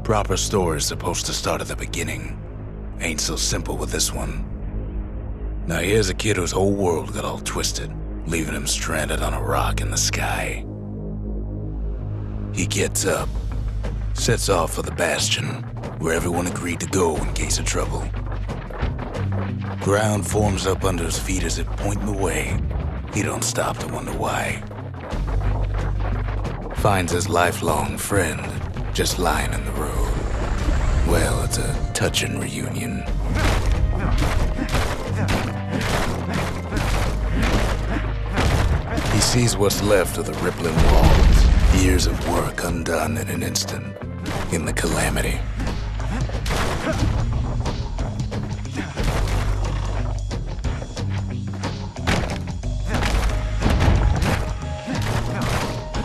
Proper story is supposed to start at the beginning. Ain't so simple with this one. Now here's a kid whose whole world got all twisted, leaving him stranded on a rock in the sky. He gets up, sets off for the Bastion, where everyone agreed to go in case of trouble. Ground forms up under his feet as it pointing the way. He don't stop to wonder why. Finds his lifelong friend just lying in the road. Well, it's a touching reunion. He sees what's left of the rippling walls, years of work undone in an instant, in the calamity.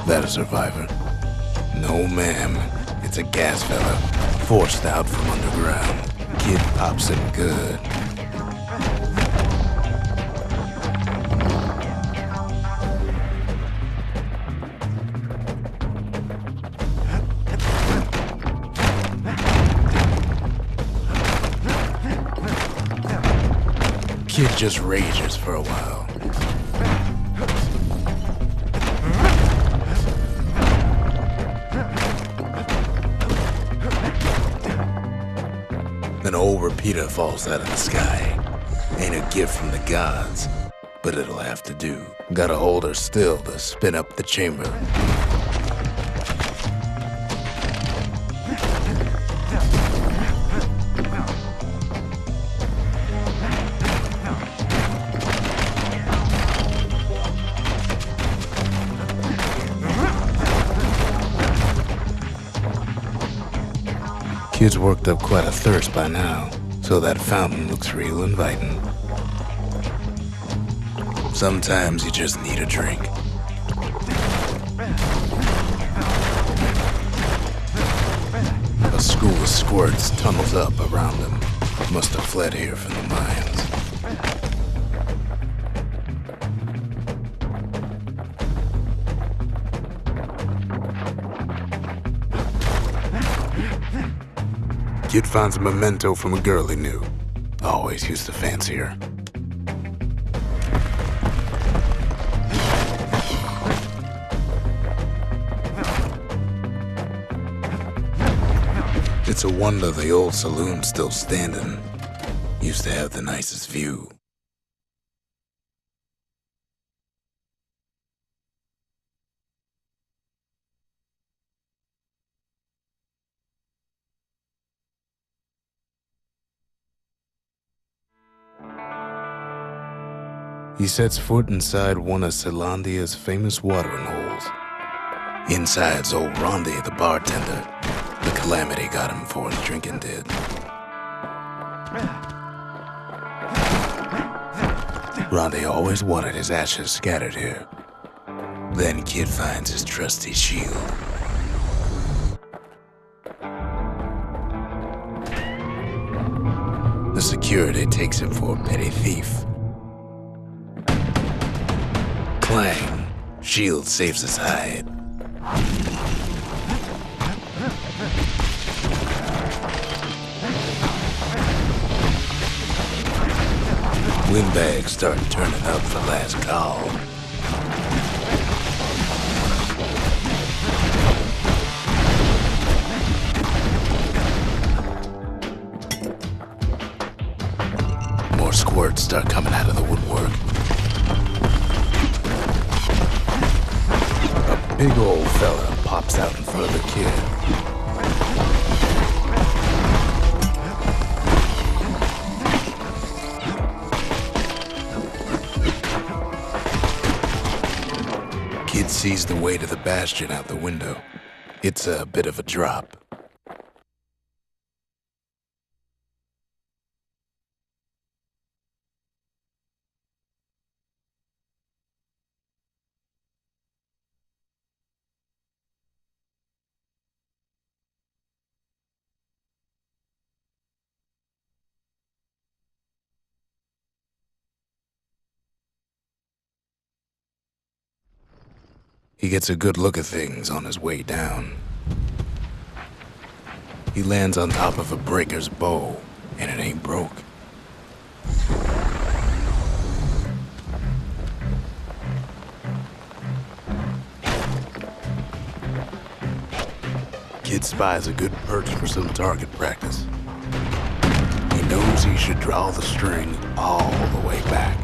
That a survivor? No, ma'am. It's a gas fella, forced out from underground. Kid pops him good. Kid just rages for a while. An old repeater falls out of the sky. Ain't a gift from the gods, but it'll have to do. Gotta hold her still to spin up the chamber. Kid's worked up quite a thirst by now, so that fountain looks real inviting. Sometimes you just need a drink. A school of squirts tunnels up around him. Must have fled here from the mines. Kid finds a memento from a girl he knew. Always used to fancy her. It's a wonder the old saloon's still standing. Used to have the nicest view. He sets foot inside one of Celandia's famous watering holes. Inside's old Rondi, the bartender. The calamity got him before his drinking did. Rondi always wanted his ashes scattered here. Then Kid finds his trusty shield. The security takes him for a petty thief. Clang. Shield saves his hide. Windbags start turning up for last call. More squirts start coming out of the woodwork. Big old fella pops out in front of the kid. Kid sees the way to the Bastion out the window. It's a bit of a drop. He gets a good look at things on his way down. He lands on top of a breaker's bow, and it ain't broke. Kid spies a good perch for some target practice. He knows he should draw the string all the way back.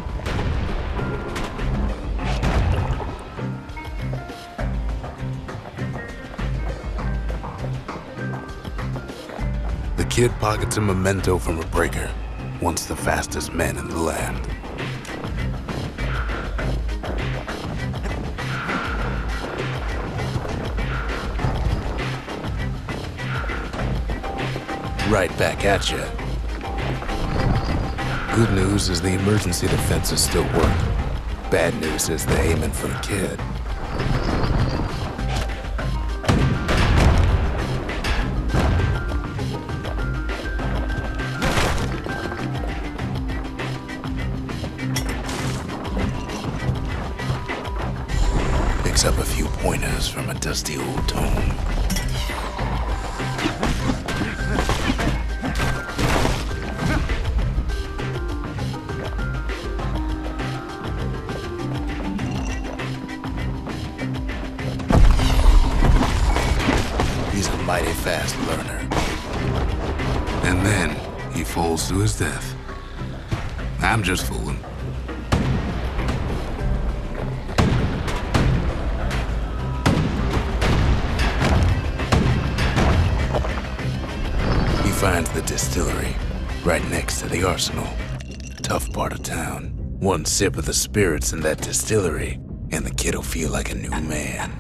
The kid pockets a memento from a breaker, once the fastest men in the land. Right back at you. Good news is the emergency defenses still work. Bad news is they're aiming for the kid. Picks up a few pointers from a dusty old tome. He's a mighty fast learner. And then he falls to his death. I'm just fooling. He finds the distillery right next to the arsenal. Tough part of town. One sip of the spirits in that distillery, and the kid'll feel like a new man.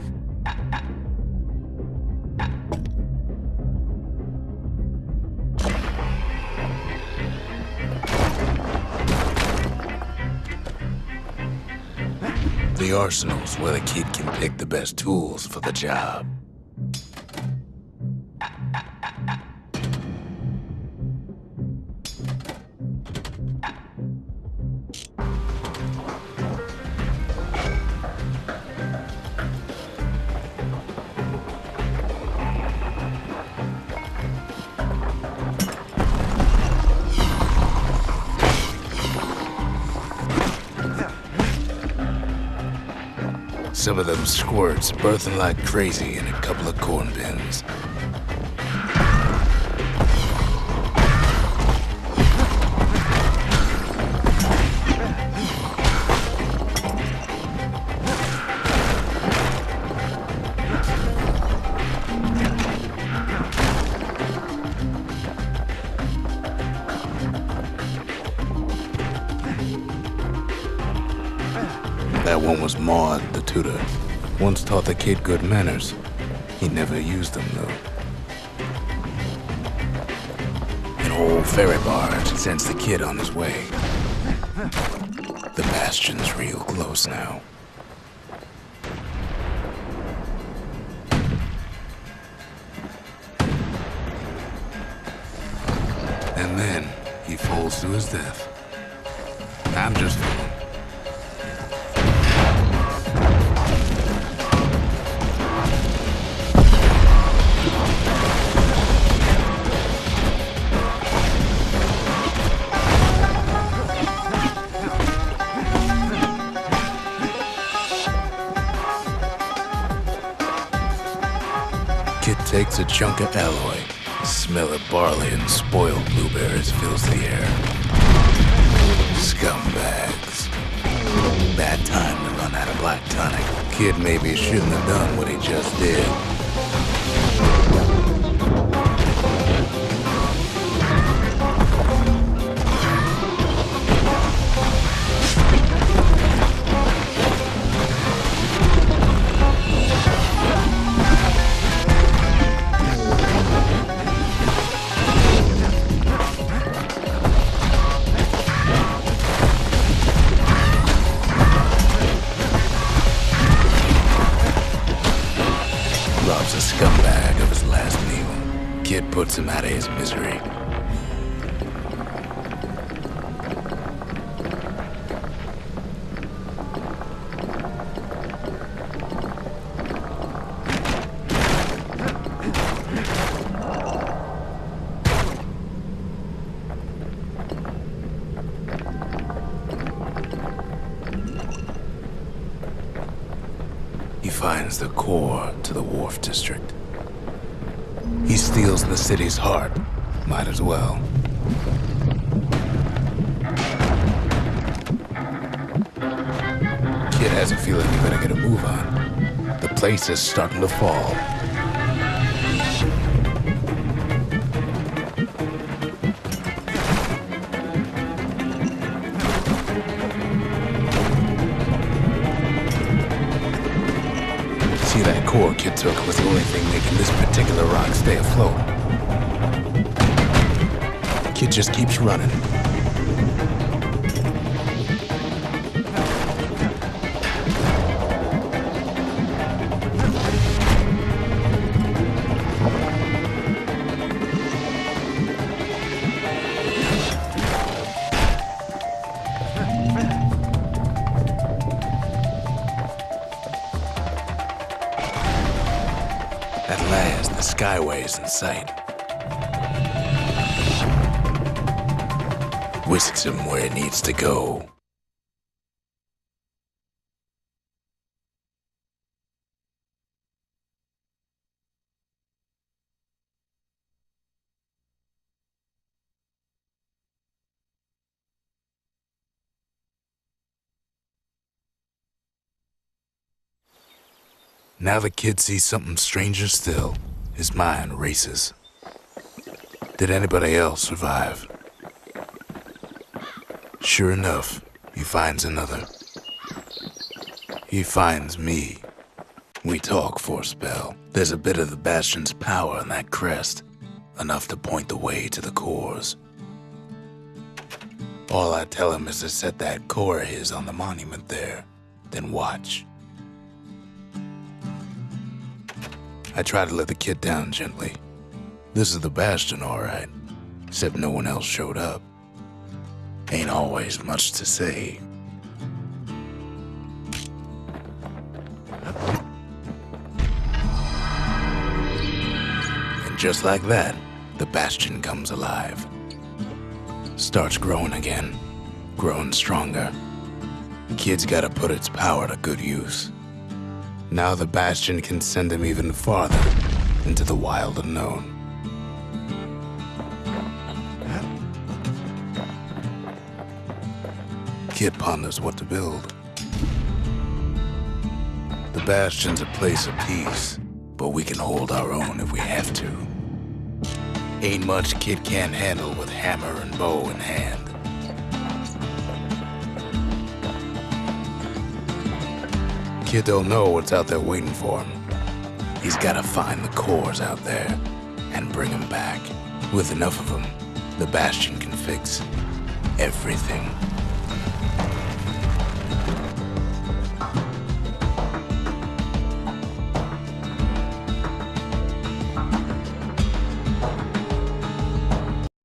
The arsenal's where the kid can pick the best tools for the job. Some of them squirts birthing like crazy in a couple of corn bins. That one was Maud, the tutor. Once taught the kid good manners. He never used them, though. An old ferry barge sends the kid on his way. The Bastion's real close now. And then he falls to his death. I'm just fooling. Kid takes a chunk of alloy. Smell of barley and spoiled blueberries fills the air. Scumbags. Bad time to run out of black tonic. Kid maybe shouldn't have done what he just did. Robs a scumbag of his last meal. Kid puts him out of his misery. finds the core to the Wharf District. He steals the city's heart. Might as well. Kid has a feeling he better get a move on. The place is starting to fall. See, that core Kid took was the only thing making this particular rock stay afloat. Kid just keeps running. At last, the Skyway is in sight. Whisks him where it needs to go. Now the kid sees something stranger still. His mind races. Did anybody else survive? Sure enough, he finds another. He finds me. We talk for a spell. There's a bit of the Bastion's power in that crest, enough to point the way to the cores. All I tell him is to set that core of his on the monument there, then watch. I try to let the kid down gently. This is the Bastion, all right, except no one else showed up. Ain't always much to say. And just like that, the Bastion comes alive. Starts growing again, growing stronger. Kid's gotta put its power to good use. Now the Bastion can send him even farther into the wild unknown. Kid ponders what to build. The Bastion's a place of peace, but we can hold our own if we have to. Ain't much Kid can't handle with hammer and bow in hand. Kid don't know what's out there waiting for him. He's gotta find the cores out there and bring them back. With enough of them, the Bastion can fix everything.